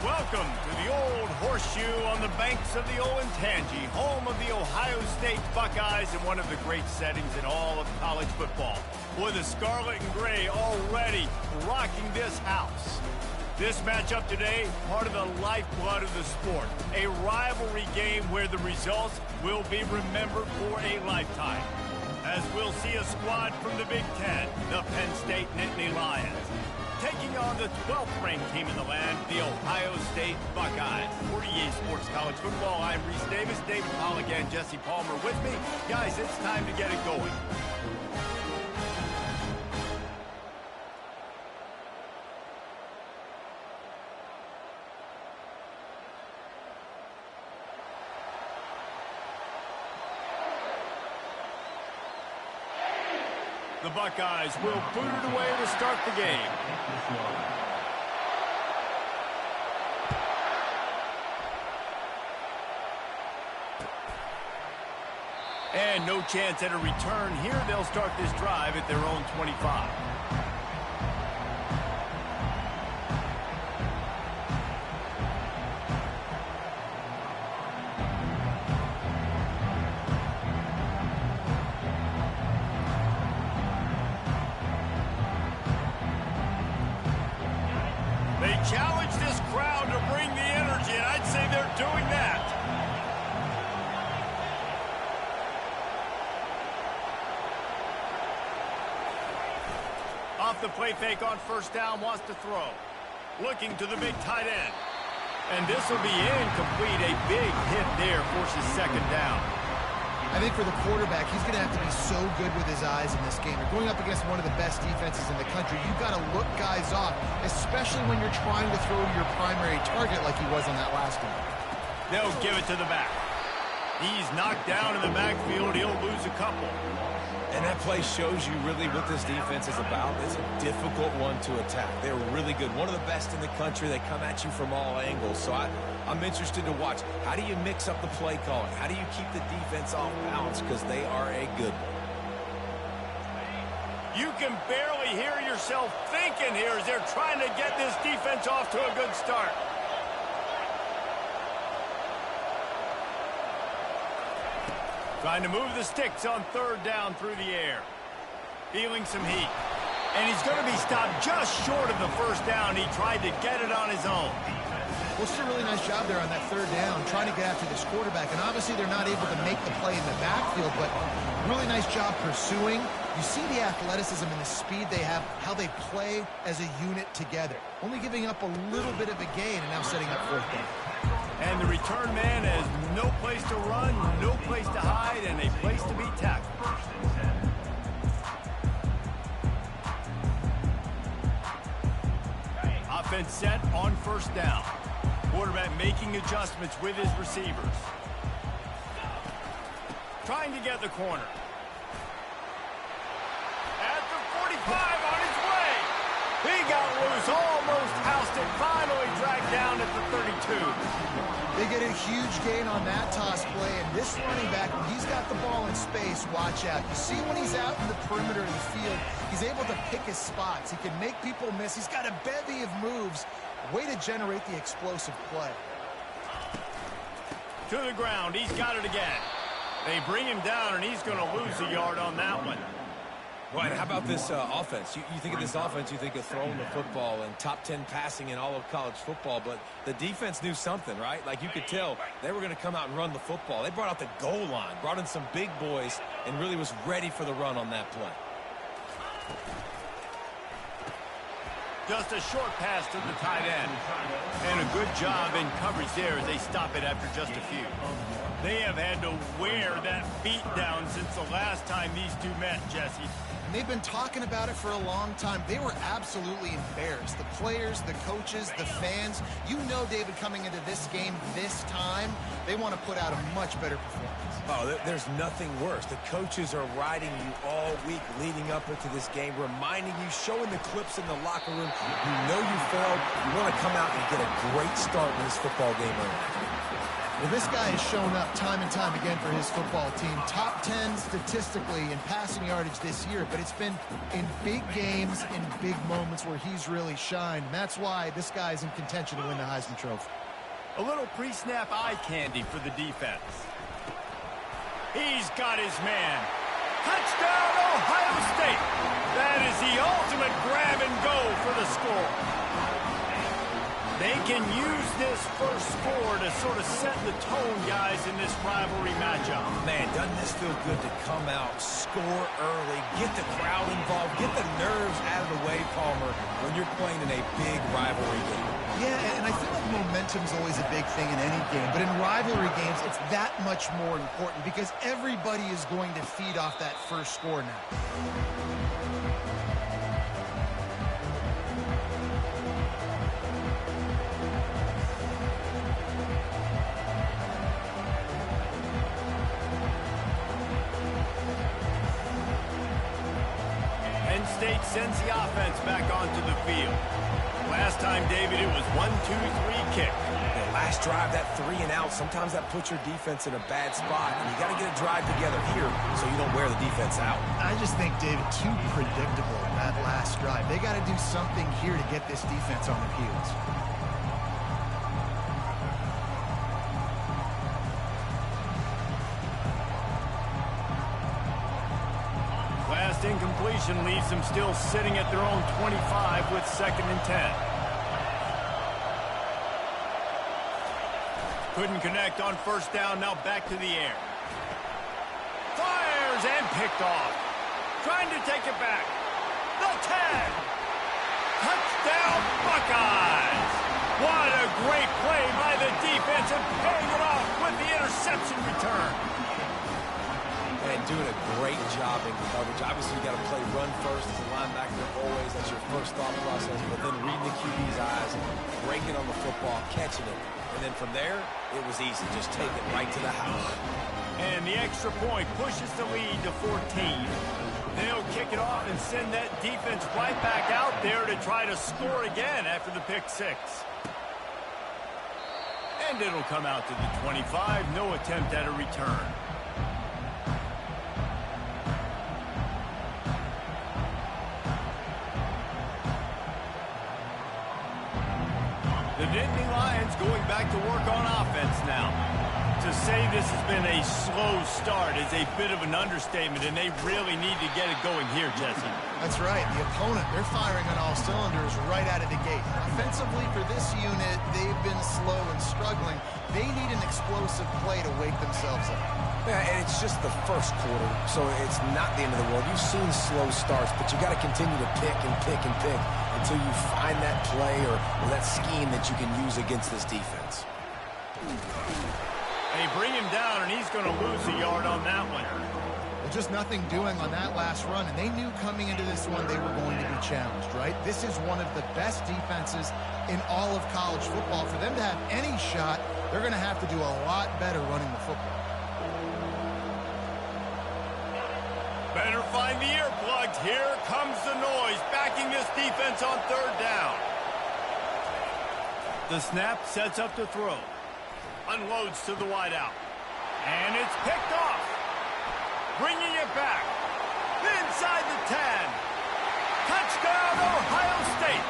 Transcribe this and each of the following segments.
Welcome to the Old Horseshoe on the banks of the Olentangy, home of the Ohio State Buckeyes in one of the great settings in all of college football. Boy, the scarlet and gray already rocking this house. This matchup today, part of the lifeblood of the sport. A rivalry game where the results will be remembered for a lifetime. As we'll see a squad from the Big Ten, the Penn State Nittany Lions, taking on the 12th ranked team in the land, the Ohio State Buckeyes. For EA Sports College Football, I'm Reese Davis, David Pollack, and Jesse Palmer with me. Guys, it's time to get it going. The Buckeyes will boot it away to start the game. And no chance at a return here. They'll start this drive at their own 25. Challenge this crowd to bring the energy, and I'd say they're doing that. Off the play fake on first down, wants to throw. Looking to the big tight end. And this will be incomplete. A big hit there forces second down. I think for the quarterback, he's going to have to be so good with his eyes in this game. You're going up against one of the best defenses in the country. You've got to look guys off, especially when you're trying to throw to your primary target like he was on that last one. They'll give it to the back. He's knocked down in the backfield. He'll lose a couple. And that play shows you really what this defense is about. It's a difficult one to attack. They're really good. One of the best in the country. They come at you from all angles. So I'm interested to watch. How do you mix up the play calling? How do you keep the defense off balance? Because they are a good one. You can barely hear yourself thinking here as they're trying to get this defense off to a good start. Trying to move the sticks on third down through the air. Feeling some heat. And he's going to be stopped just short of the first down. He tried to get it on his own. Well, it's a really nice job there on that third down, trying to get after this quarterback. And obviously they're not able to make the play in the backfield, but really nice job pursuing. You see the athleticism and the speed they have, how they play as a unit together. Only giving up a little bit of a gain and now setting up fourth down. And the return man has no place to run, no place to hide, and a place to be tackled. Offense set on first down. Quarterback making adjustments with his receivers. Trying to get the corner. At the 45 on his way. He got loose, almost housed it, finally dragged down at the 32. They get a huge gain on that toss play, and this running back, when he's got the ball in space, watch out. You see when he's out in the perimeter of the field, he's able to pick his spots. He can make people miss. He's got a bevy of moves. Way to generate the explosive play. To the ground, he's got it again. They bring him down, and he's going to lose a yard on that one. Right, how about this offense? You think of this offense, you think of throwing the football and top 10 passing in all of college football, but the defense knew something, right? Like you could tell they were going to come out and run the football. They brought out the goal line, brought in some big boys, and really was ready for the run on that play. Just a short pass to the tight end. And a good job in coverage there as they stop it after just a few. They have had to wear that beat down since the last time these two met, Jesse. And they've been talking about it for a long time. They were absolutely embarrassed. The players, the coaches, the fans. You know, David, coming into this game this time, they want to put out a much better performance. Oh, there's nothing worse. The coaches are riding you all week leading up into this game, reminding you, showing the clips in the locker room. You know you failed. You want to come out and get a great start in this football game. Well, this guy has shown up time and time again for his football team. Top 10 statistically in passing yardage this year, but it's been in big games, in big moments where he's really shined. And that's why this guy's in contention to win the Heisman Trophy. A little pre-snap eye candy for the defense. He's got his man. Touchdown, Ohio State. That is the ultimate grab and go for the score. They can use this first score to sort of set the tone, guys, in this rivalry matchup. Man, doesn't this feel good to come out, score early, get the crowd involved, get the nerves out of the way, Palmer, when you're playing in a big rivalry game. Yeah, and I feel like momentum's always a big thing in any game, but in rivalry games, it's that much more important because everybody is going to feed off that first score now. State sends the offense back onto the field. Last time, David, it was 1-2-3 kick. The last drive, that 3 and out, sometimes that puts your defense in a bad spot, and you got to get a drive together here so you don't wear the defense out. I just think, David, too predictable that last drive. They got to do something here to get this defense on their heels. Incompletion leaves them still sitting at their own 25 with 2nd and 10. Couldn't connect on first down, now back to the air. Fires and picked off. Trying to take it back. The 10. Touchdown Buckeyes. What a great play by the defense and paying it off with the interception return. And doing a great job in coverage. Obviously, you got to play run first as a linebacker always. That's your first thought process. But then reading the QB's eyes, breaking on the football, catching it. And then from there, it was easy. Just take it right to the house. And the extra point pushes the lead to 14. They'll kick it off and send that defense right back out there to try to score again after the pick 6. And it'll come out to the 25. No attempt at a return. The Nittany Lions going back to work on offense now. To say this has been a slow start is a bit of an understatement, and they really need to get it going here, Jesse. That's right. The opponent, they're firing on all cylinders right out of the gate. Offensively for this unit, they've been slow and struggling. They need an explosive play to wake themselves up. Yeah, and it's just the first quarter, so it's not the end of the world. You've seen slow starts, but you got to continue to pick and pick and pick until you find that play or that scheme that you can use against this defense. They bring him down, and he's going to lose a yard on that one. Well, just nothing doing on that last run, and they knew coming into this one they were going to be challenged, right? This is one of the best defenses in all of college football. For them to have any shot, they're going to have to do a lot better running the football. Better find the earplugs. Here comes the noise, backing this defense on 3rd down. The snap sets up to throw. Unloads to the wideout. And it's picked off. Bringing it back. Inside the 10. Touchdown, Ohio State.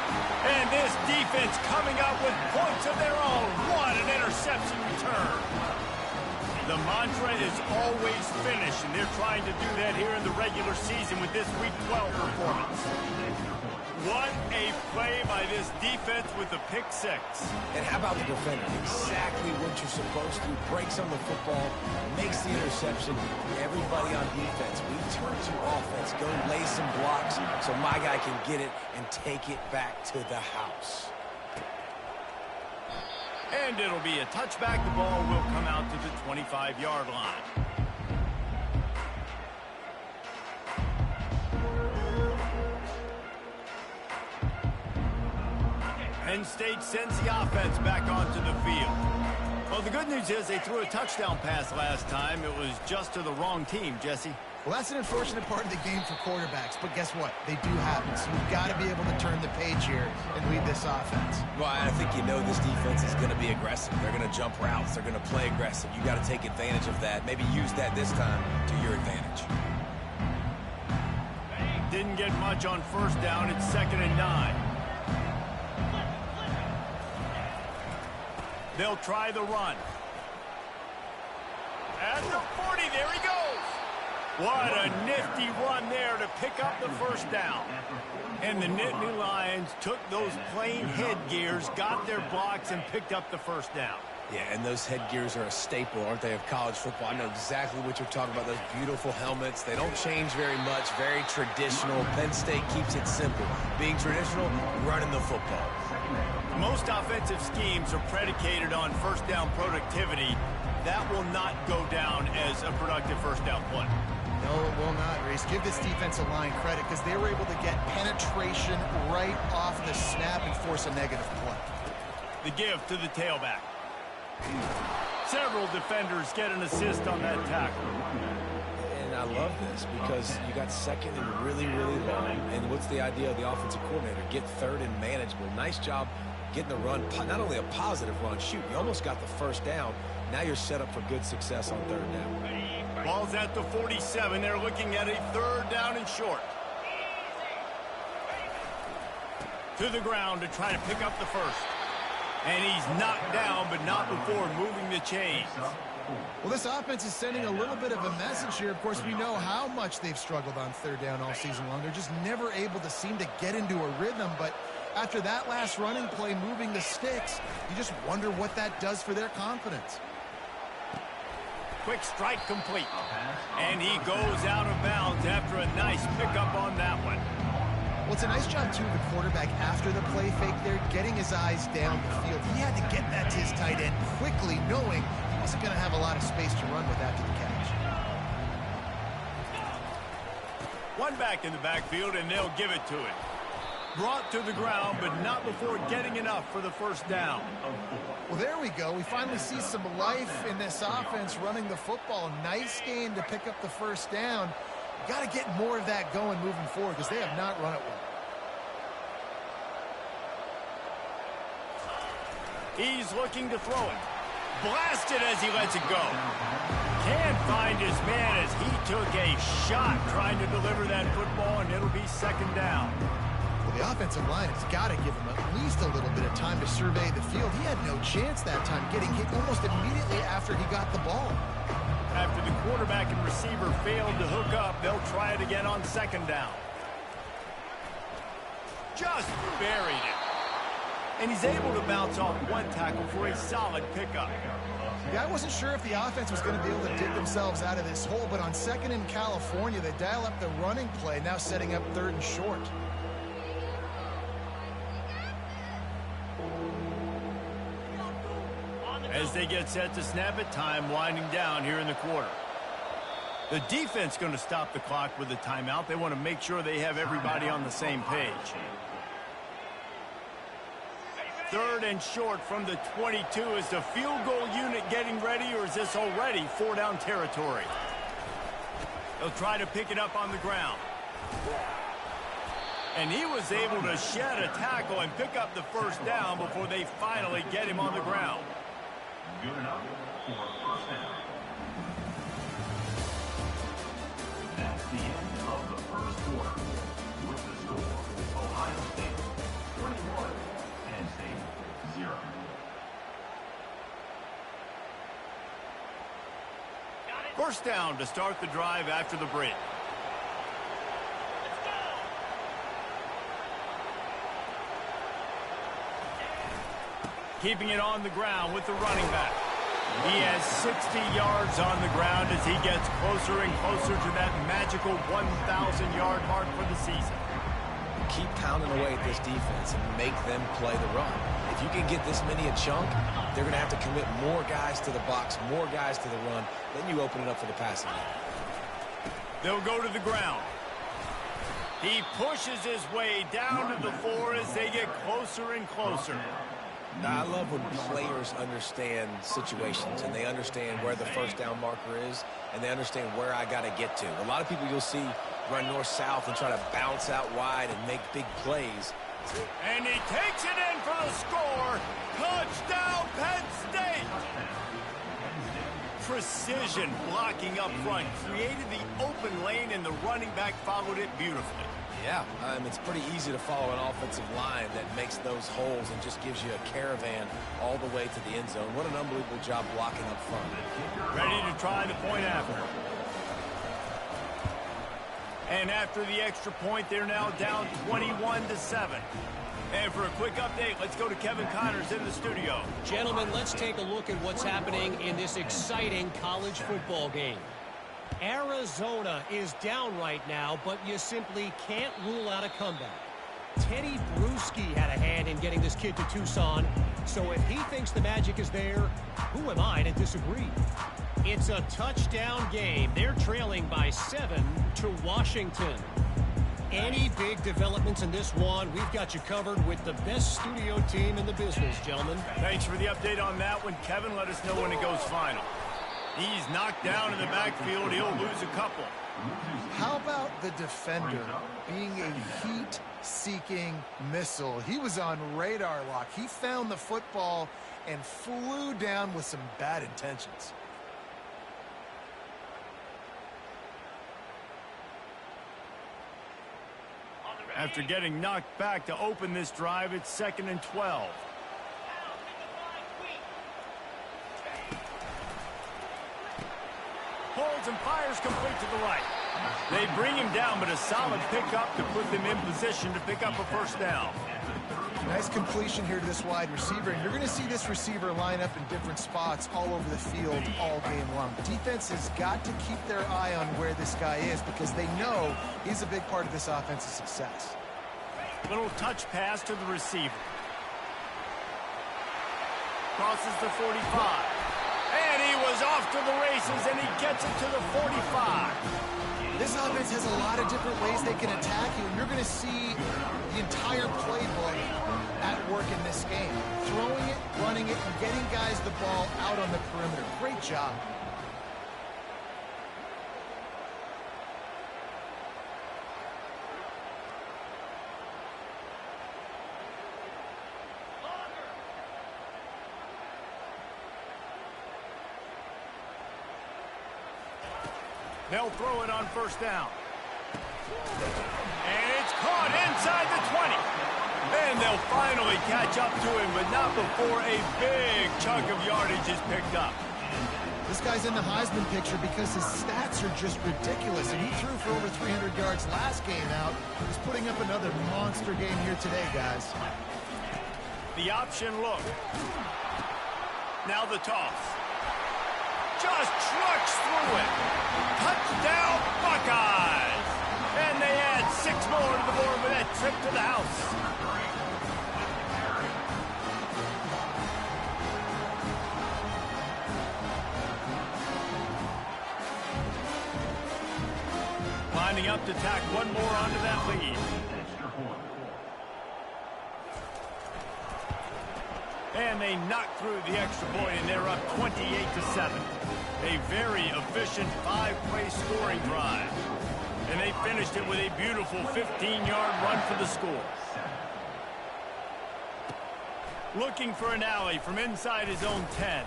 And this defense coming up with points of their own. What an interception return. The mantra is always finish, and they're trying to do that here in the regular season with this Week 12 performance. What a play by this defense with the pick 6. And how about the defender? Exactly what you're supposed to. Breaks on the football, makes the interception. Everybody on defense, we turn to offense. Go lay some blocks so my guy can get it and take it back to the house. And it'll be a touchback. The ball will come out to the 25-yard line. Penn State sends the offense back onto the field. Well, the good news is they threw a touchdown pass last time. It was just to the wrong team, Jesse. Well, that's an unfortunate part of the game for quarterbacks, but guess what? They do happen, so you've got to be able to turn the page here and lead this offense. Well, I think you know this defense is going to be aggressive. They're going to jump routes. They're going to play aggressive. You got to take advantage of that. Maybe use that this time to your advantage. Didn't get much on first down. It's 2nd and 9. They'll try the run. At the 40, there he goes. What a nifty run there to pick up the first down. And the Nittany Lions took those plain headgears, got their blocks, and picked up the first down. Yeah, and those headgears are a staple, aren't they, of college football? I know exactly what you're talking about, those beautiful helmets. They don't change very much, very traditional. Penn State keeps it simple. Being traditional, running the football. Most offensive schemes are predicated on first down productivity. That will not go down as a productive first down play. No, it will not, Reese. Give this defensive line credit because they were able to get penetration right off the snap and force a negative play. The give to the tailback. Several defenders get an assist on that tackle. And I love this because you got second and really, really long. And what's the idea of the offensive coordinator? Get third and manageable. Nice job getting the run. Not only a positive run, shoot, you almost got the first down. Now you're set up for good success on third down. Ball's at the 47. They're looking at a 3rd down and short. To the ground to try to pick up the first. And he's knocked down, but not before moving the chains. Well, this offense is sending a little bit of a message here. Of course, we know how much they've struggled on third down all season long. They're just never able to seem to get into a rhythm. But after that last running play, moving the sticks, you just wonder what that does for their confidence. Quick strike complete. And he goes out of bounds after a nice pickup on that one. Well, it's a nice job, too, of the quarterback after the play fake there, getting his eyes down the field. He had to get that to his tight end quickly, knowing he wasn't going to have a lot of space to run with after the catch. One back in the backfield, and they'll give it to him. Brought to the ground, but not before getting enough for the first down. Well, there we go. We finally see some life in this offense running the football. Nice game to pick up the first down. Got to get more of that going moving forward because they have not run it well. He's looking to throw it. Blasted as he lets it go. Can't find his man as he took a shot trying to deliver that football, and it'll be 2nd down. Well, the offensive line has got to give him at least a little bit of time to survey the field. He had no chance that time, getting hit almost immediately after he got the ball. After the quarterback and receiver failed to hook up, they'll try it again on 2nd down. Just buried it. And he's able to bounce off one tackle for a solid pickup. Yeah, I wasn't sure if the offense was going to be able to dig themselves out of this hole, but on 2nd in California, they dial up the running play, now setting up 3rd and short. As they get set to snap it, time winding down here in the quarter. The defense going to stop the clock with a timeout. They want to make sure they have everybody on the same page. 3rd and short from the 22. Is the field goal unit getting ready, or is this already 4-down territory? They'll try to pick it up on the ground. And he was able to shed a tackle and pick up the first down before they finally get him on the ground. Good enough for first down. That's the end of the first quarter. With the score, Ohio State 21, Penn State 0. First down to start the drive after the break. Keeping it on the ground with the running back. He has 60 yards on the ground as he gets closer and closer to that magical 1,000-yard mark for the season. Keep pounding away at this defense and make them play the run. If you can get this many a chunk, they're going to have to commit more guys to the box, more guys to the run. Then you open it up for the passing game. They'll go to the ground. He pushes his way down to the 4 as they get closer and closer. I love when players understand situations and they understand where the first down marker is and they understand where I got to get to. A lot of people you'll see run north-south and try to bounce out wide and make big plays. And he takes it in for the score. Touchdown, Penn State! Precision blocking up front created the open lane, and the running back followed it beautifully. Yeah, it's pretty easy to follow an offensive line that makes those holes and just gives you a caravan all the way to the end zone. What an unbelievable job blocking up front. Ready to try the point after. And after the extra point, they're now down 21-7. And for a quick update, let's go to Kevin Connors in the studio. Gentlemen, let's take a look at what's happening in this exciting college football game. Arizona is down right now, but you simply can't rule out a comeback. Teddy Bruschi had a hand in getting this kid to Tucson, so if he thinks the magic is there, who am I to disagree? It's a touchdown game. They're trailing by 7 to Washington. Any big developments in this one, we've got you covered with the best studio team in the business, gentlemen. Thanks for the update on that one, Kevin. Let us know when it goes final. He's knocked down in the backfield. He'll lose a couple. How about the defender being a heat-seeking missile? He was on radar lock. He found the football and flew down with some bad intentions. After getting knocked back to open this drive, it's 2nd and 12. Holds and fires complete to the right. They bring him down, but a solid pickup to put them in position to pick up a first down. Nice completion here to this wide receiver, and you're going to see this receiver line up in different spots all over the field all game long. Defense has got to keep their eye on where this guy is because they know he's a big part of this offense's success. Little touch pass to the receiver. Crosses the 45. And he was off to the races, and he gets it to the 45. This offense has a lot of different ways they can attack you, and you're going to see the entire playbook at work in this game. Throwing it, running it, and getting guys the ball out on the perimeter. Great job. They'll throw it on first down. And it's caught inside the 20. Then they'll finally catch up to him, but not before a big chunk of yardage is picked up. This guy's in the Heisman picture because his stats are just ridiculous, and he threw for over 300 yards last game out. He's putting up another monster game here today, guys. The option look. Now the toss. Just trucks through it. Touchdown, Buckeyes! And they add 6 more to the board with that trip to the house. Lining up to tack one more onto that lead. And they knock through the extra point, and they're up 28-7. A very efficient 5-play scoring drive. And they finished it with a beautiful 15-yard run for the score. Looking for an alley from inside his own 10.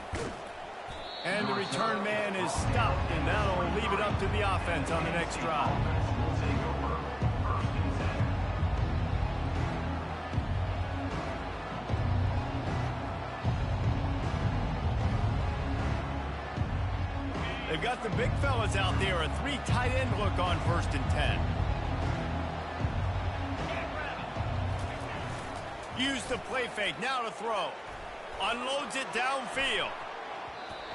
And the return man is stopped, and that'll leave it up to the offense on the next drive. They've got the big fellas out there, a 3 tight end look on 1st and 10. Use the play fake, now to throw. Unloads it downfield.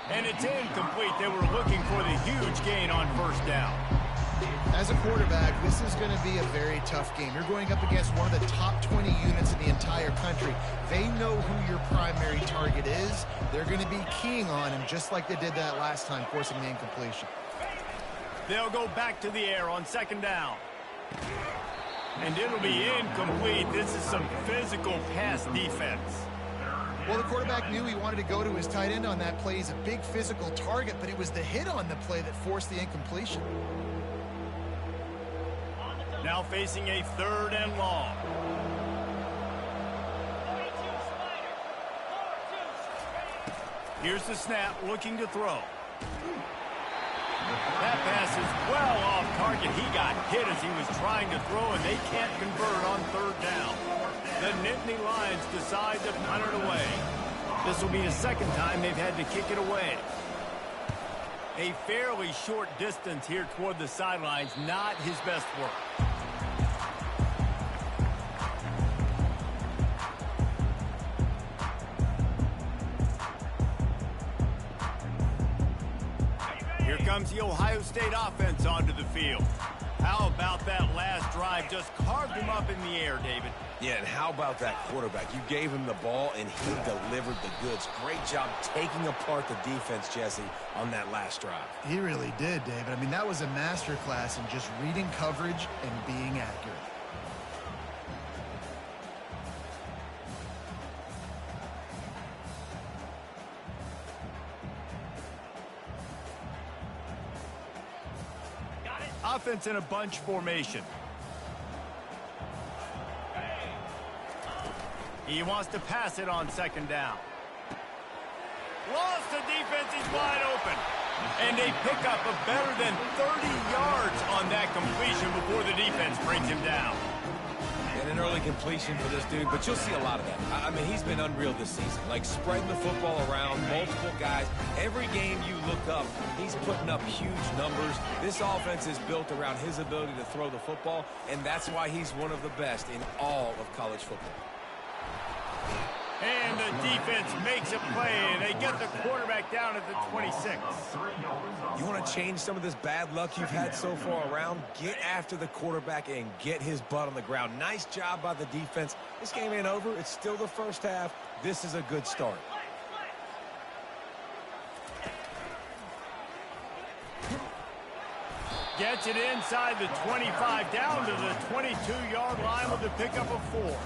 And it's incomplete. They were looking for the huge gain on 1st down. As a quarterback, this is going to be a very tough game. You're going up against one of the top 20 units in the entire country. They know who your primary target is. They're going to be keying on him, just like they did that last time, forcing the incompletion. They'll go back to the air on 2nd down. And it'll be incomplete. This is some physical pass defense. Well, the quarterback knew he wanted to go to his tight end on that play. He's a big physical target, but it was the hit on the play that forced the incompletion. Now facing a 3rd and long. Here's the snap, looking to throw. That pass is well off target. He got hit as he was trying to throw, and they can't convert on 3rd down. The Nittany Lions decide to punt it away. This will be the 2nd time they've had to kick it away. A fairly short distance here toward the sidelines, not his best work. Here comes the Ohio State offense onto the field. How about that last drive? Just carved him up in the air, David. Yeah, and how about that quarterback? You gave him the ball, and he delivered the goods. Great job taking apart the defense, Jesse, on that last drive. He really did, David. I mean, that was a masterclass in just reading coverage and being accurate. Offense in a bunch formation. He wants to pass it on 2nd down. Lost the defense, he's wide open. And they pick up a better than 30 yards on that completion before the defense brings him down. And an early completion for this dude, but you'll see a lot of that. I mean, he's been unreal this season. Like, spreading the football around, multiple guys. Every game you look up, he's putting up huge numbers. This offense is built around his ability to throw the football, and that's why he's one of the best in all of college football. And the defense makes a play, and they get the quarterback down at the 26. You want to change some of this bad luck you've had so far around? Get after the quarterback and get his butt on the ground. Nice job by the defense. This game ain't over. It's still the 1st half. This is a good start. Gets it inside the 25, down to the 22-yard line with the pickup of 4.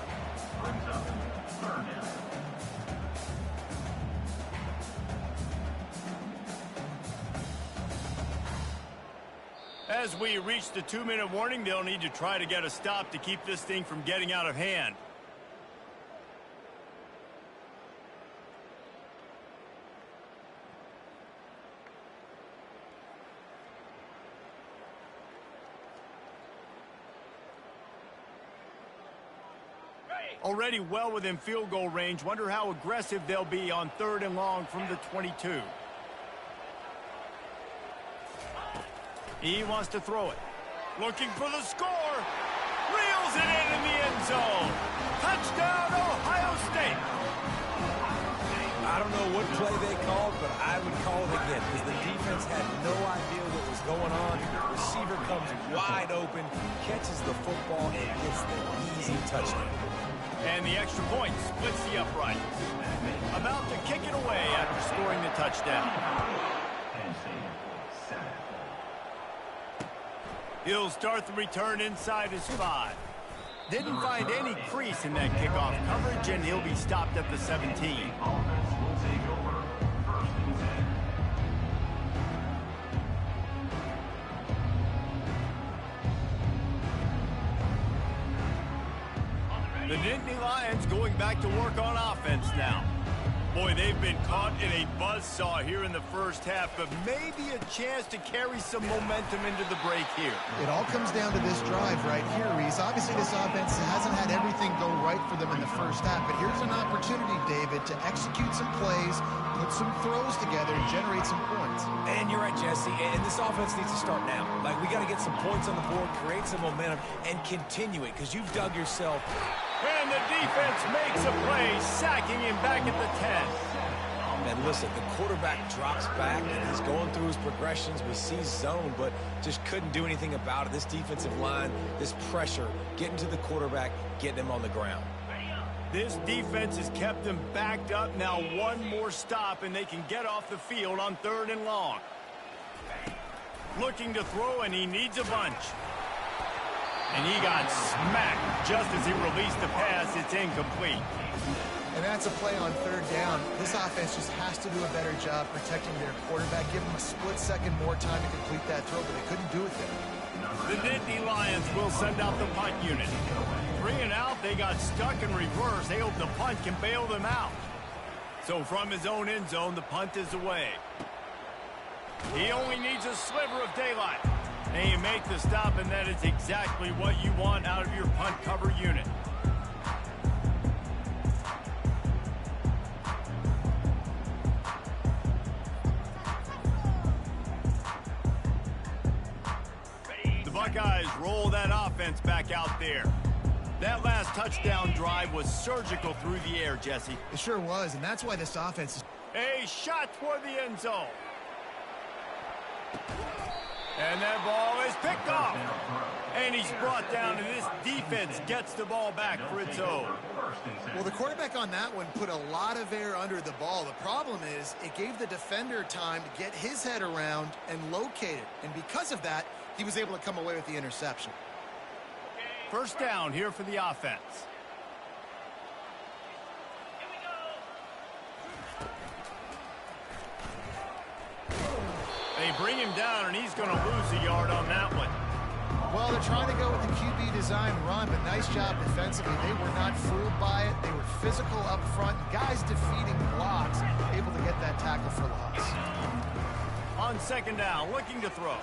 As we reach the 2-minute warning, they'll need to try to get a stop to keep this thing from getting out of hand. Already well within field goal range. Wonder how aggressive they'll be on 3rd and long from the 22. He wants to throw it. Looking for the score. Reels it in the end zone. Touchdown, Ohio State. I don't know what play they called, but I would call it again because the defense had no idea what was going on. The receiver comes wide open, catches the football, and gets the easy touchdown. And the extra point splits the upright. About to kick it away after scoring the touchdown. He'll start the return inside his 5. Didn't find any crease in that kickoff coverage, and he'll be stopped at the 17. The Nittany Lions going back to work on offense now. Boy, they've been caught in a buzzsaw here in the 1st half, but maybe a chance to carry some momentum into the break here. It all comes down to this drive right here, Reese. Obviously, this offense hasn't had everything go right for them in the 1st half, but here's an opportunity, David, to execute some plays, put some throws together, and generate some points. And you're right, Jesse, and this offense needs to start now. Like, we got to get some points on the board, create some momentum, and continue it, because you've dug yourself. And the defense makes a play, sacking him back at the 10. And listen, the quarterback drops back, and he's going through his progressions. We see zone, but just couldn't do anything about it. This defensive line, this pressure, getting to the quarterback, getting him on the ground. This defense has kept them backed up. Now one more stop, and they can get off the field on 3rd and long. Looking to throw, and he needs a bunch. And he got smacked just as he released the pass. It's incomplete. And that's a play on third down. This offense just has to do a better job protecting their quarterback. Give him a split second more time to complete that throw, but they couldn't do it there. The Nittany Lions will send out the punt unit. 3 and out, they got stuck in reverse. They hope the punt can bail them out. So from his own end zone, the punt is away. He only needs a sliver of daylight. And you make the stop, and that is exactly what you want out of your punt cover unit. The Buckeyes roll that offense back out there. That last touchdown drive was surgical through the air, Jesse. It sure was, and that's why this offense is... A shot toward the end zone. And that ball is picked off. And he's brought down, and this defense gets the ball back for its own. Well, the quarterback on that one put a lot of air under the ball. The problem is it gave the defender time to get his head around and locate it. And because of that, he was able to come away with the interception. First down here for the offense. They bring him down, and he's going to lose a yard on that one. Well, they're trying to go with the QB design run, but nice job defensively. They were not fooled by it. They were physical up front. Guys defeating blocks, able to get that tackle for loss. On second down, looking to throw.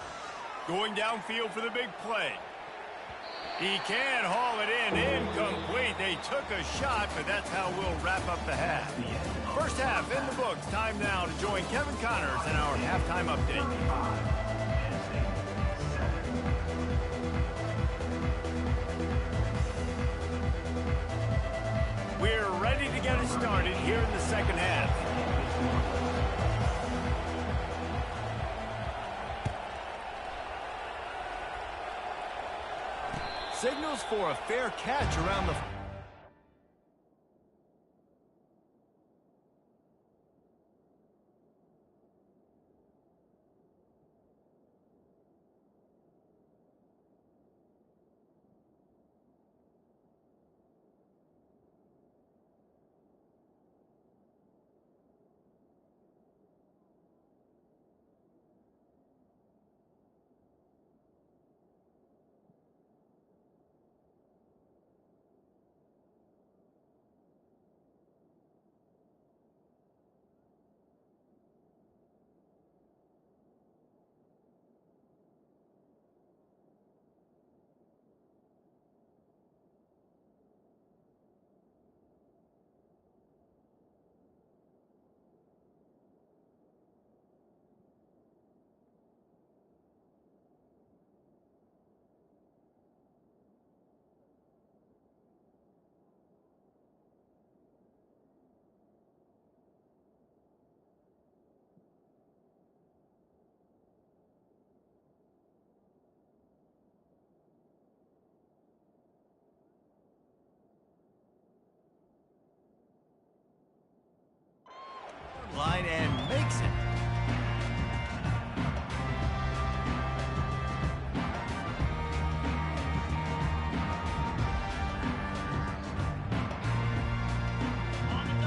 Going downfield for the big play. He can haul it in. Incomplete. They took a shot, but that's how we'll wrap up the half. First half in the books. Time now to join Kevin Connors in our halftime update. We're ready to get it started here in the second half. Signals for a fair catch around the... line and makes it.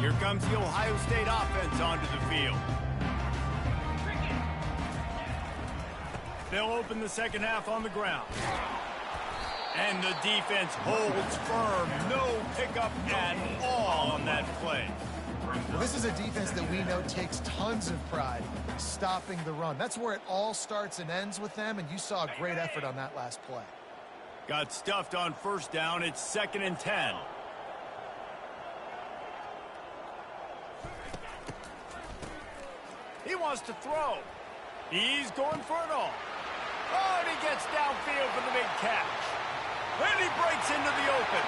Here comes the Ohio State offense onto the field. They'll open the second half on the ground. And the defense holds firm. No pickup at all on that play. Well, this is a defense that we know takes tons of pride stopping the run. That's where it all starts and ends with them, and you saw a great effort on that last play. Got stuffed on first down. It's 2nd and 10. He wants to throw. He's going for it all. Oh, and he gets downfield for the big catch. And he breaks into the open.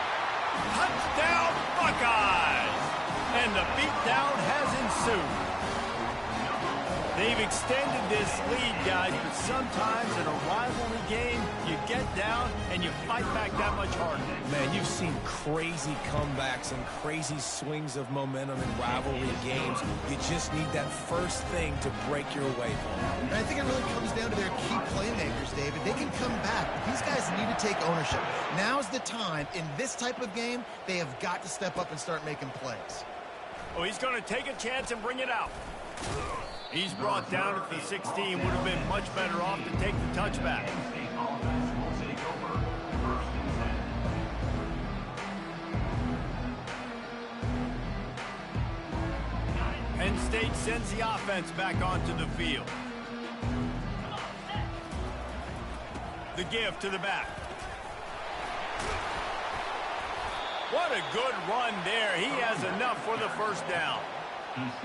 Touchdown, Buckeyes! And the beatdown has ensued. They've extended this lead, guys, but sometimes in a rivalry game, you get down and you fight back that much harder. Man, you've seen crazy comebacks and crazy swings of momentum in rivalry games. You just need that first thing to break your way home. And I think it really comes down to their key playmakers, David. They can come back, but these guys need to take ownership. Now's the time. In this type of game, they have got to step up and start making plays. Oh, he's going to take a chance and bring it out. He's brought down at the 16. Would have been much better off to take the touchback. State offense will take over 1st and 10. Penn State sends the offense back onto the field. The give to the back. What a good run there. He has enough for the first down.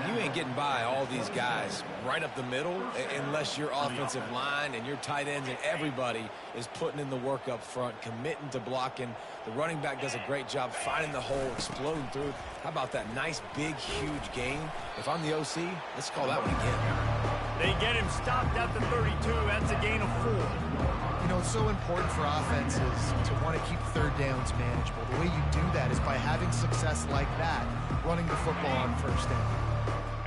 You ain't getting by all these guys right up the middle unless your offensive line and your tight ends and everybody is putting in the work up front, committing to blocking. The running back does a great job finding the hole, exploding through. How about that nice, big, huge gain? If I'm the OC, let's call that one again. They get him stopped at the 32. That's a gain of 4. You know, it's so important for offenses to want to keep third downs manageable. The way you do that is by having success like that, running the football on first down.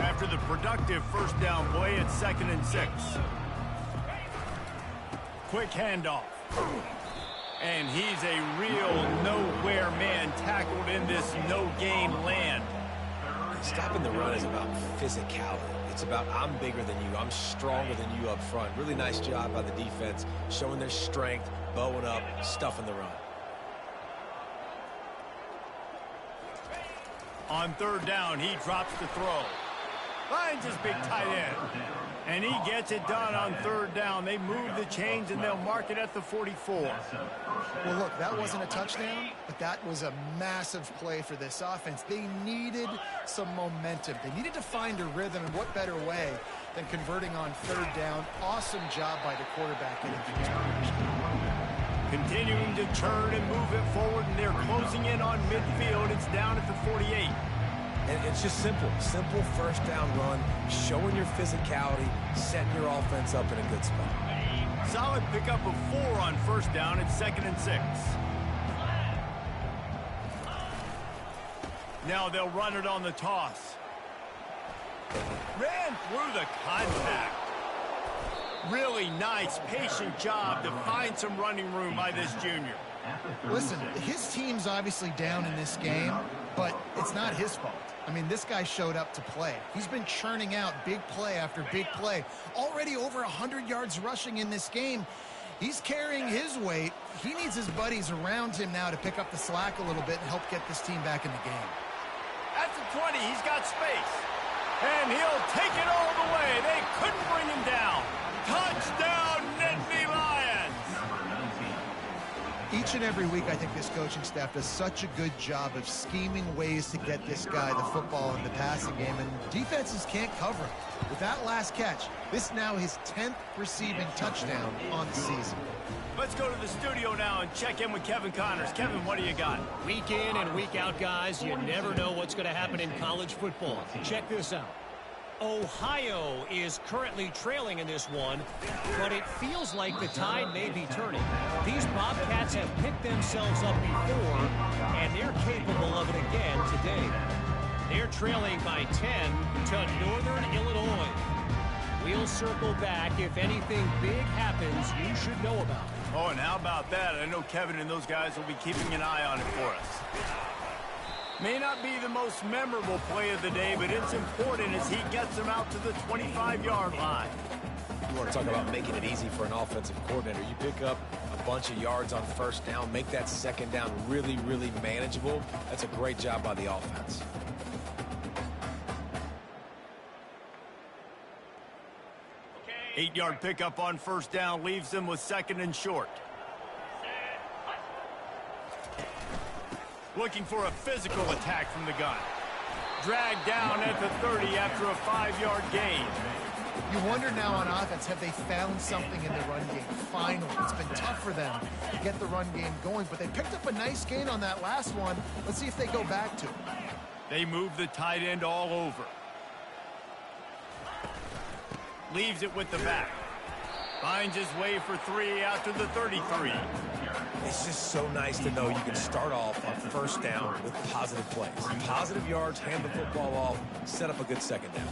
After the productive first down play, it's 2nd and 6. Quick handoff. And he's a real nowhere man tackled in this no-gain land. Stopping the run is about physicality. It's about I'm bigger than you. I'm stronger than you up front. Really nice job by the defense, showing their strength, bowing up, stuffing the run. On 3rd down, he drops the throw. Finds his big tight end. And he gets it done on 3rd down. They move the chains, and they'll mark it at the 44. Well, look, that wasn't a touchdown, but that was a massive play for this offense. They needed some momentum. They needed to find a rhythm, and what better way than converting on 3rd down. Awesome job by the quarterback getting to this position. Continuing to turn and move it forward, and they're closing in on midfield. It's down at the 48. And it's just simple first down run, showing your physicality, setting your offense up in a good spot. Solid pickup of 4 on 1st down. It's 2nd and 6. Now they'll run it on the toss. Ran through the contact. Really nice, patient job to find some running room by this junior. Listen, his team's obviously down in this game, but it's not his fault. I mean, this guy showed up to play. He's been churning out big play after big play. Already over 100 yards rushing in this game. He's carrying his weight. He needs his buddies around him now to pick up the slack a little bit and help get this team back in the game. At the 20, he's got space. And he'll take it all the way. They couldn't bring him down. Touchdown, Nittany Lions! Each and every week, I think this coaching staff does such a good job of scheming ways to get this guy the football in the passing game, and defenses can't cover him. With that last catch, this now his 10th receiving touchdown on the season. Let's go to the studio now and check in with Kevin Connors. Kevin, what do you got? Week in and week out, guys, you never know what's going to happen in college football. Check this out. Ohio is currently trailing in this one, but it feels like the tide may be turning. These Bobcats have picked themselves up before, and they're capable of it again today. They're trailing by 10 to Northern Illinois. We'll circle back. If anything big happens, you should know about it. Oh, and how about that? I know Kevin and those guys will be keeping an eye on it for us. May not be the most memorable play of the day, but it's important as he gets them out to the 25-yard line. You want to talk about making it easy for an offensive coordinator. You pick up a bunch of yards on 1st down, make that 2nd down really, really manageable. That's a great job by the offense. Okay. 8-yard pickup on 1st down leaves them with 2nd and short. Looking for a physical attack from the gun. Dragged down at the 30 after a 5-yard gain. You wonder now on offense, have they found something in the run game? Finally, it's been tough for them to get the run game going, but they picked up a nice gain on that last one. Let's see if they go back to it. They move the tight end all over. Leaves it with the back. Finds his way for 3 after the 33. It's just so nice to know you can start off on first down with positive plays. Positive yards, hand the football off, set up a good second down.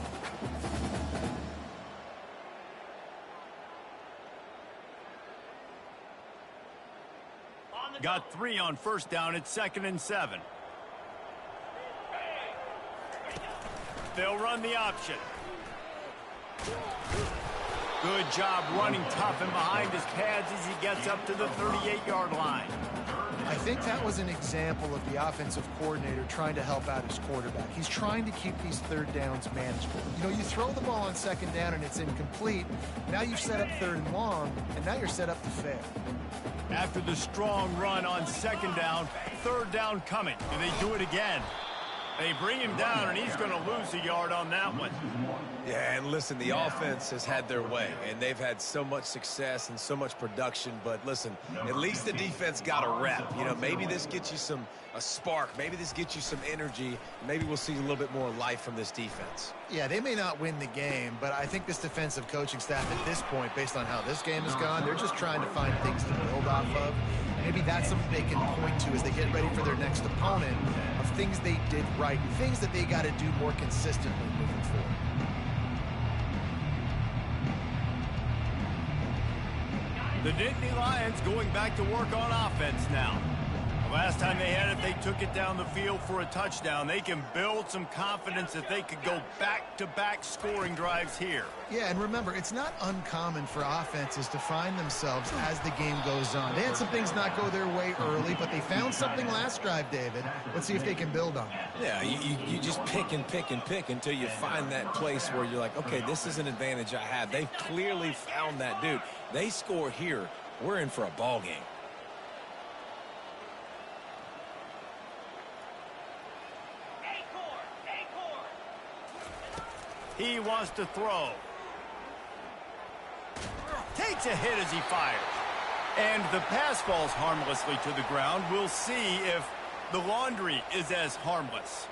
Got 3 on first down at 2nd and 7. They'll run the option. Good job running tough and behind his pads as he gets up to the 38-yard line. I think that was an example of the offensive coordinator trying to help out his quarterback. He's trying to keep these third downs manageable. You know, you throw the ball on second down and it's incomplete. Now you've set up third and long, and now you're set up to fail. After the strong run on second down, third down coming. Do they do it again? They bring him down, and he's going to lose a yard on that one. Yeah, and listen, the offense has had their way, and they've had so much success and so much production. But listen, at least the defense got a rep. You know, maybe this gets you a spark. Maybe this gets you some energy. Maybe we'll see a little bit more life from this defense. Yeah, they may not win the game, but I think this defensive coaching staff at this point, based on how this game has gone, they're just trying to find things to build off of. Maybe that's something they can point to as they get ready for their next opponent, of things they did right, things that they got to do more consistently moving forward. The Nittany Lions going back to work on offense now. The last time they had it, they took it down the field for a touchdown. They can build some confidence that they could go back-to-back scoring drives here. Yeah, and remember, it's not uncommon for offenses to find themselves as the game goes on. They had some things not go their way early, but they found something last drive, David. Let's see if they can build on it. Yeah, you just pick and pick and pick until you find that place where you're like, okay, this is an advantage I have. They've clearly found that dude. They score here, we're in for a ball game. He wants to throw. Takes a hit as he fires. And the pass falls harmlessly to the ground. We'll see if the laundry is as harmless.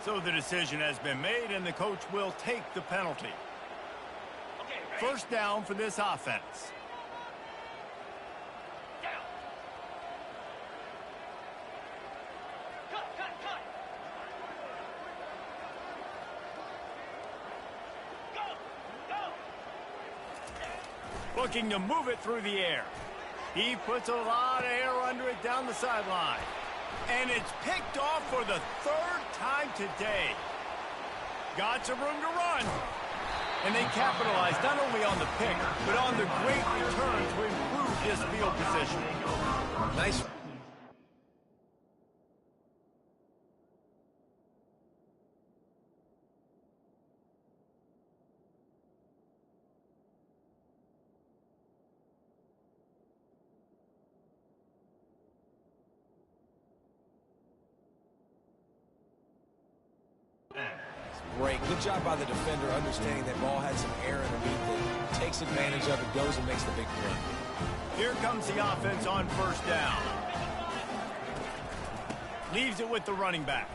So the decision has been made, and the coach will take the penalty. First down for this offense. Looking to move it through the air. He puts a lot of air under it down the sideline. And it's picked off for the 3rd time today. Got some room to run. And they capitalized not only on the pick, but on the great return to improve his field position. Nice. Great. Good job by the defender, understanding that ball had some air underneath it. Takes advantage of it, goes and makes the big play. Here comes the offense on first down. Leaves it with the running back.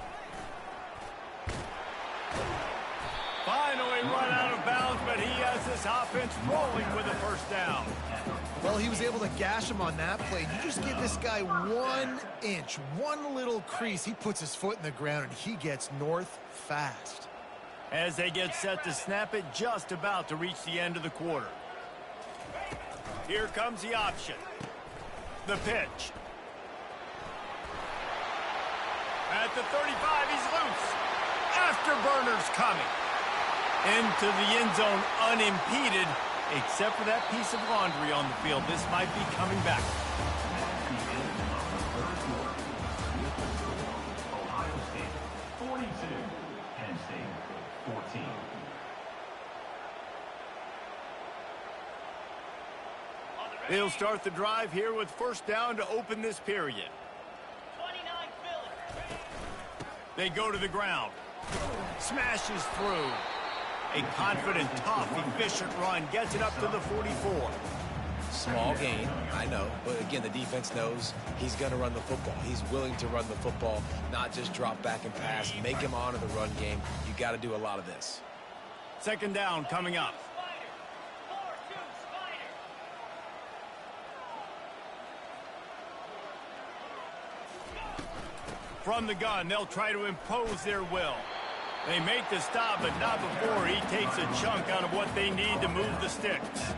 Finally run out of bounds, but he has this offense rolling with a first down. Well, he was able to gash him on that play. You just give this guy 1 inch, one little crease. He puts his foot in the ground, and he gets north fast. As they get set to snap it, just about to reach the end of the quarter. Here comes the option. The pitch. At the 35, he's loose. Afterburners coming. Into the end zone unimpeded, except for that piece of laundry on the field. This might be coming back. Ohio State 42, Penn State 14. They'll start the drive here with first down to open this period. 29 Philly. They go to the ground. Smashes through. A confident, tough, efficient run. Gets it up to the 44. Small gain, I know. But again, the defense knows he's going to run the football. He's willing to run the football, not just drop back and pass. Make him honor the run game. You got to do a lot of this. Second down coming up. From the gun, they'll try to impose their will. They make the stop, but not before he takes a chunk out of what they need to move the sticks.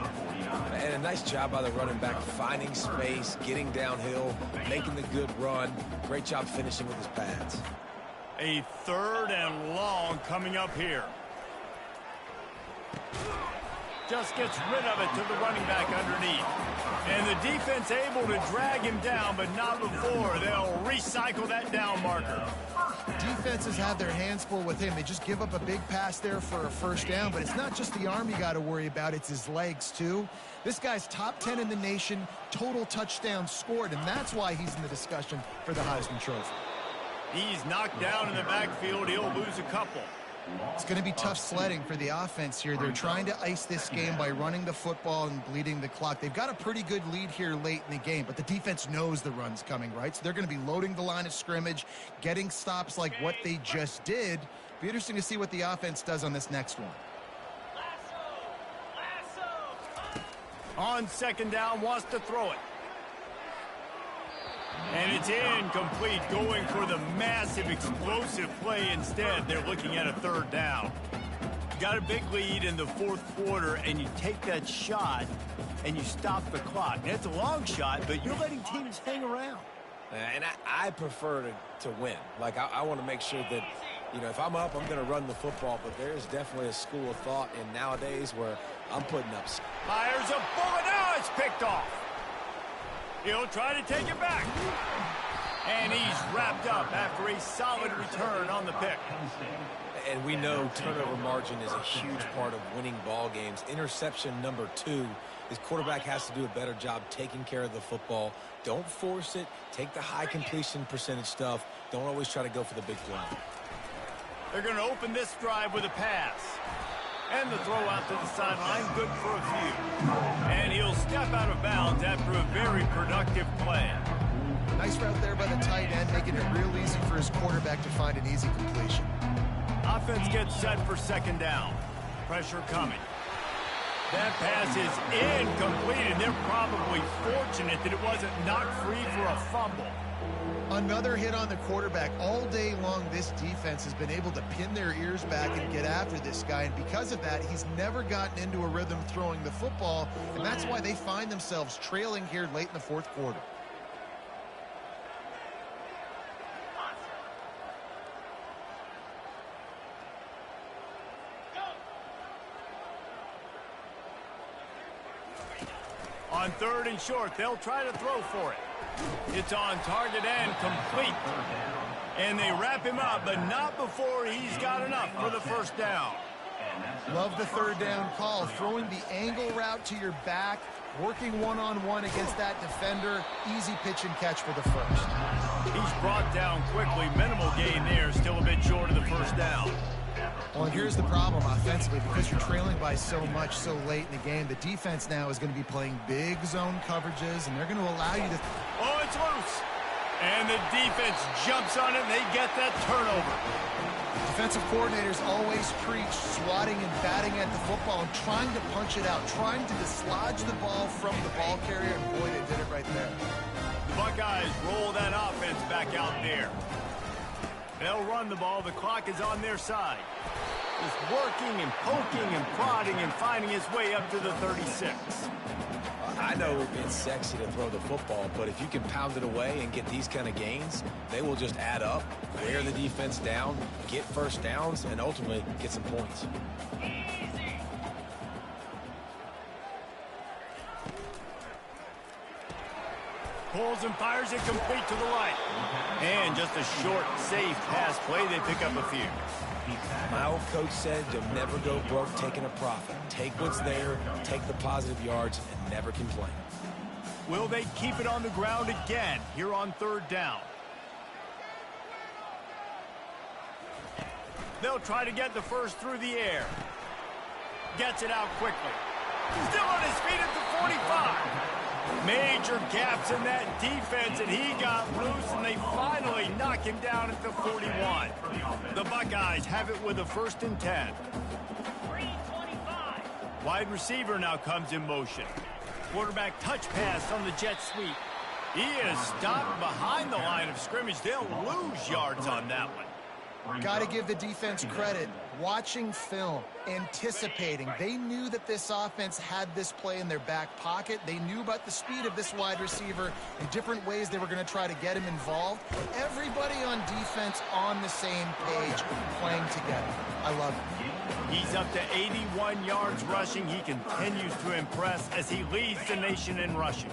And a nice job by the running back, finding space, getting downhill, making the good run. Great job finishing with his pads. A 3rd and long coming up here. Just gets rid of it to the running back underneath. And the defense able to drag him down, but not before they'll recycle that down marker. Defenses have their hands full with him. They just give up a big pass there for a 1st down, but it's not just the arm you got to worry about, it's his legs too. This guy's top 10 in the nation, total touchdowns scored, and that's why he's in the discussion for the Heisman Trophy. He's knocked down in the backfield. He'll lose a couple. It's going to be tough sledding for the offense here. They're trying to ice this game by running the football and bleeding the clock. They've got a pretty good lead here late in the game, but the defense knows the run's coming, right? So they're going to be loading the line of scrimmage, getting stops like what they just did. Be interesting to see what the offense does on this next one. On 2nd down, wants to throw it. And it's incomplete, going for the massive explosive play instead. They're looking at a 3rd down. Got a big lead in the 4th quarter, and you take that shot, and you stop the clock. And it's a long shot, but you're letting teams hang around. And I prefer to win. Like, I want to make sure that, you know, if I'm up, I'm going to run the football. But there is definitely a school of thought in nowadays where I'm putting up. Fires a bullet. Now it's picked off. He'll try to take it back. And he's wrapped up after a solid return on the pick. And we know turnover margin is a huge part of winning ball games. Interception number 2. His quarterback has to do a better job taking care of the football. Don't force it. Take the high completion percentage stuff. Don't always try to go for the big play. They're going to open this drive with a pass. And the throw out to the sideline, good for a few. And he'll step out of bounds after a very productive play. Nice route there by the tight end, making it real easy for his quarterback to find an easy completion. Offense gets set for 2nd down. Pressure coming. That pass is incomplete, and they're probably fortunate that it wasn't knocked free for a fumble. Another hit on the quarterback. All day long, this defense has been able to pin their ears back and get after this guy, and because of that, he's never gotten into a rhythm throwing the football, and that's why they find themselves trailing here late in the 4th quarter. On 3rd and short, they'll try to throw for it. It's on target and complete. And they wrap him up, but not before he's got enough for the 1st down. Love the 3rd down call. Throwing the angle route to your back, working one-on-one against that defender. Easy pitch and catch for the 1st. He's brought down quickly. Minimal gain there. Still a bit short of the 1st down. Well, and here's the problem offensively. Because you're trailing by so much so late in the game, the defense now is going to be playing big zone coverages, and they're going to allow you to... Oh, it's loose. And the defense jumps on it, and they get that turnover. Defensive coordinators always preach swatting and batting at the football and trying to punch it out, trying to dislodge the ball from the ball carrier, and boy, they did it right there. Buckeyes roll that offense back out there. They'll run the ball. The clock is on their side. Just working and poking and prodding and finding his way up to the 36. I know it's sexy to throw the football, but if you can pound it away and get these kind of gains, they will just add up, wear the defense down, get 1st downs, and ultimately get some points. Pulls and fires it complete to the line. And just a short, safe pass play. They pick up a few. My old coach said you'll never go broke taking a profit. Take what's there, take the positive yards, and never complain. Will they keep it on the ground again here on 3rd down? They'll try to get the 1st through the air. Gets it out quickly. Still on his feet at the 45. Major gaps in that defense, and he got loose, and they finally knock him down at the 41. The Buckeyes have it with a 1st and 10. 325. Wide receiver now comes in motion. Quarterback touch pass on the jet sweep. He is stopped behind the line of scrimmage. They'll lose yards on that one. Got to give the defense credit. Watching film, anticipating. They knew that this offense had this play in their back pocket. They knew about the speed of this wide receiver and different ways they were going to try to get him involved. Everybody on defense on the same page, playing together. I love it. He's up to 81 yards rushing. He continues to impress as he leads the nation in rushing.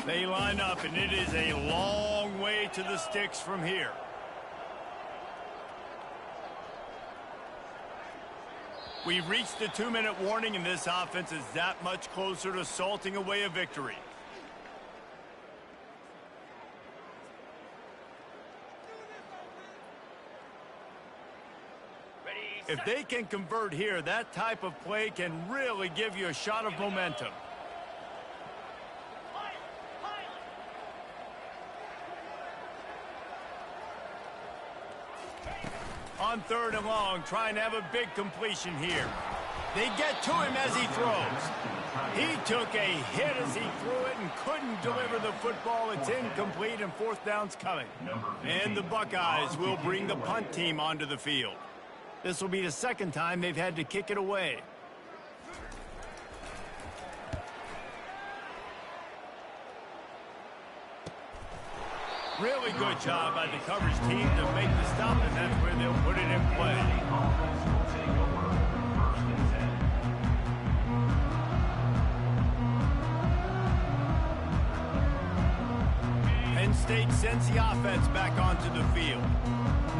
They line up, and it is a long way to the sticks from here. We've reached the 2-minute warning, and this offense is that much closer to salting away a victory. If they can convert here, that type of play can really give you a shot of momentum. On 3rd and long, trying to have a big completion here. They get to him as he throws. He took a hit as he threw it and couldn't deliver the football. It's incomplete, and 4th down's coming. And the Buckeyes will bring the punt team onto the field. This will be the 2nd time they've had to kick it away. Really good job by the coverage team to make the stop, and that's where they'll put it in play. Penn State sends the offense back onto the field.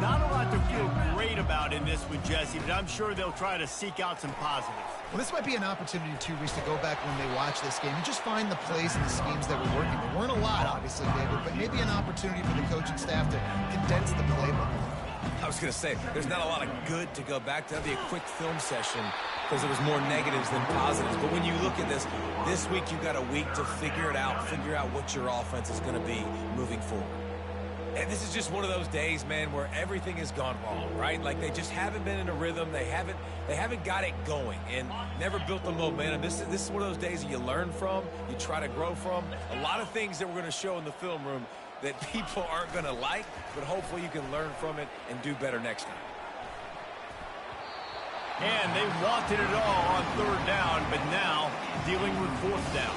Not a lot to feel great about in this one, Jesse, but I'm sure they'll try to seek out some positives. Well, this might be an opportunity, too, Reese, to go back when they watch this game and just find the plays and the schemes that were working. There weren't a lot, obviously, David, but maybe an opportunity for the coaching staff to condense the playbook. I was going to say, there's not a lot of good to go back to. That'd be a quick film session because there was more negatives than positives. But when you look at this week you got a week to figure it out, figure out what your offense is going to be moving forward. And this is just one of those days, man, where everything has gone wrong, right? Like they just haven't been in a rhythm. They haven't got it going and never built the momentum. This is one of those days that you learn from, you try to grow from. A lot of things that we're going to show in the film room that people aren't going to like, but hopefully you can learn from it and do better next time. And they wanted it all on 3rd down, but now dealing with 4th down.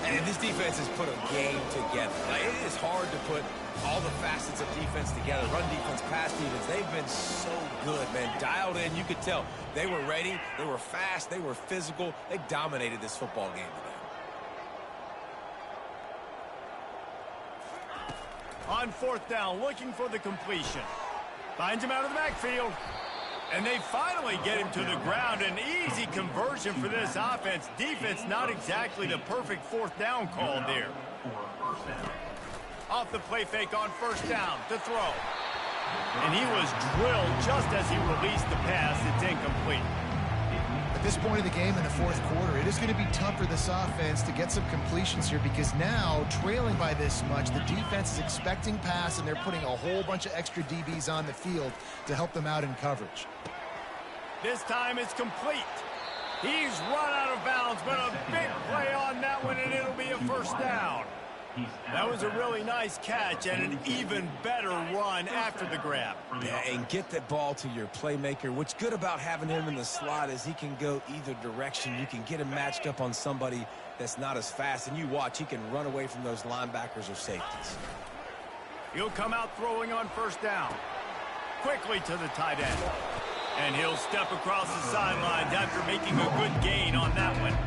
And this defense has put a game together. Like, it is hard to put all the facets of defense together. Run defense, pass defense. They've been so good, man. Dialed in. You could tell they were ready. They were fast. They were physical. They dominated this football game today. On 4th down, looking for the completion. Finds him out of the backfield. And they finally get him to the ground. An easy conversion for this offense. Defense, not exactly the perfect 4th down call there. Off the play fake on 1st down to throw. And he was drilled just as he released the pass. It's incomplete. At this point of the game in the 4th quarter, it is going to be tough for this offense to get some completions here because now, trailing by this much, the defense is expecting pass, and they're putting a whole bunch of extra DBs on the field to help them out in coverage. This time it's complete. He's run out of bounds, but a big play on that one, and it'll be a 1st down. That was a really nice catch and an even better run after the grab. Yeah, and get that ball to your playmaker. What's good about having him in the slot is he can go either direction. You can get him matched up on somebody that's not as fast, and you watch, he can run away from those linebackers or safeties. He'll come out throwing on 1st down. Quickly to the tight end. And he'll step across the sidelines after making a good gain on that one.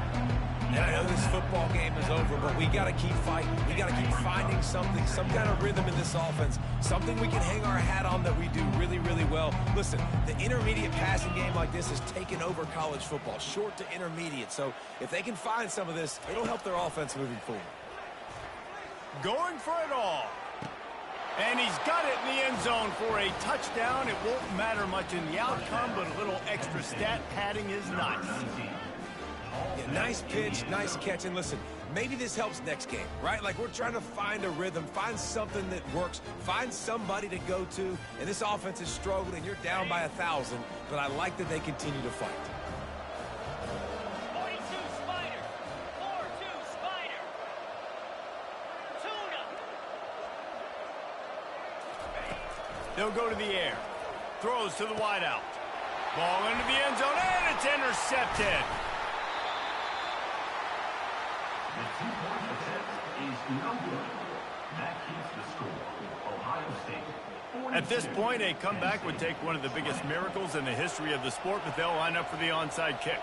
And I know this football game is over, but we got to keep fighting. We got to keep finding something, some kind of rhythm in this offense, something we can hang our hat on that we do really, really well. Listen, the intermediate passing game like this has taken over college football, short to intermediate. So if they can find some of this, it'll help their offense moving forward. Going for it all. And he's got it in the end zone for a touchdown. It won't matter much in the outcome, but a little extra stat padding is nice. Yeah, nice pitch, nice catch. And listen, maybe this helps next game, right? Like, we're trying to find a rhythm, find something that works, find somebody to go to. And this offense is struggling, and you're down by 1,000, but I like that they continue to fight. 42 Spider. 4-2 Spider. Tuna. They'll go to the air. Throws to the wideout. Ball into the end zone, and it's intercepted. The 2-point attempt is no good. That keeps the score. Ohio State 46. At this point, a comeback would take one of the biggest miracles in the history of the sport, but they'll line up for the onside kick.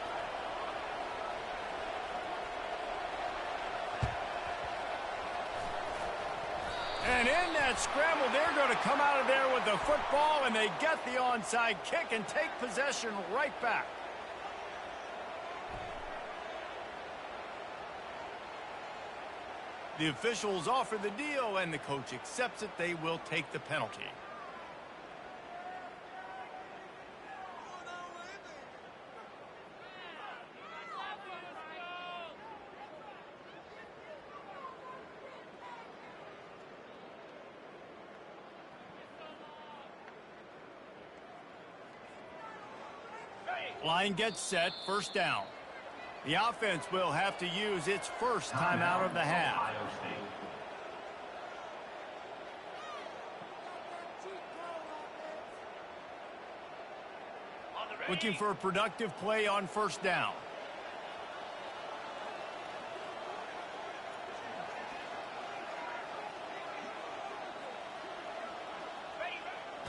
And in that scramble, they're going to come out of there with the football, and they get the onside kick and take possession right back. The officials offer the deal, and the coach accepts it. They will take the penalty. Line gets set, first down. The offense will have to use its first timeout of the half. Ohio State. Looking for a productive play on first down.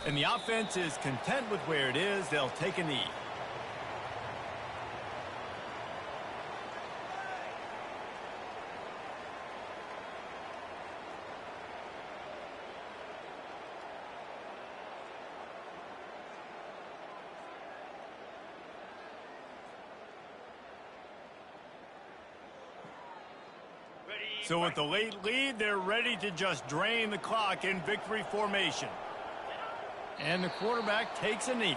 And the offense is content with where it is. They'll take a knee. So with the late lead, they're ready to just drain the clock in victory formation. And the quarterback takes a knee.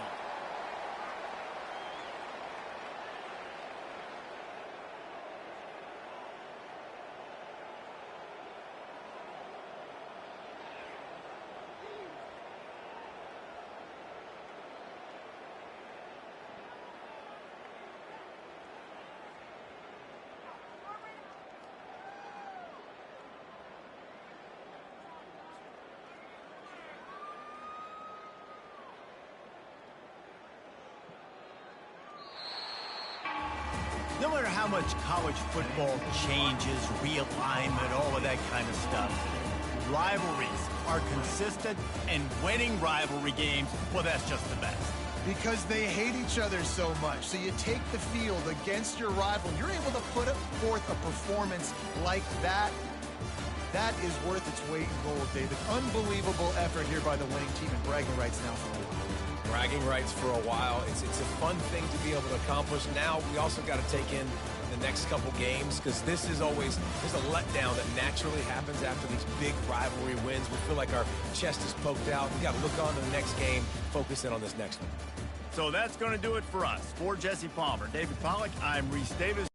No matter how much college football changes, realignment, all of that kind of stuff, rivalries are consistent, and winning rivalry games, well, that's just the best. Because they hate each other so much. So you take the field against your rival, you're able to put forth a performance like that. That is worth its weight in gold, David. Unbelievable effort here by the winning team, and bragging rights now for a while. Bragging rights for a while. It's a fun thing to be able to accomplish. Now we also got to take in the next couple games, because there's a letdown that naturally happens after these big rivalry wins. We feel like our chest is poked out. We got to look on to the next game, focus in on this next one. So that's going to do it for us. For Jesse Palmer, David Pollack, I'm Reese Davis.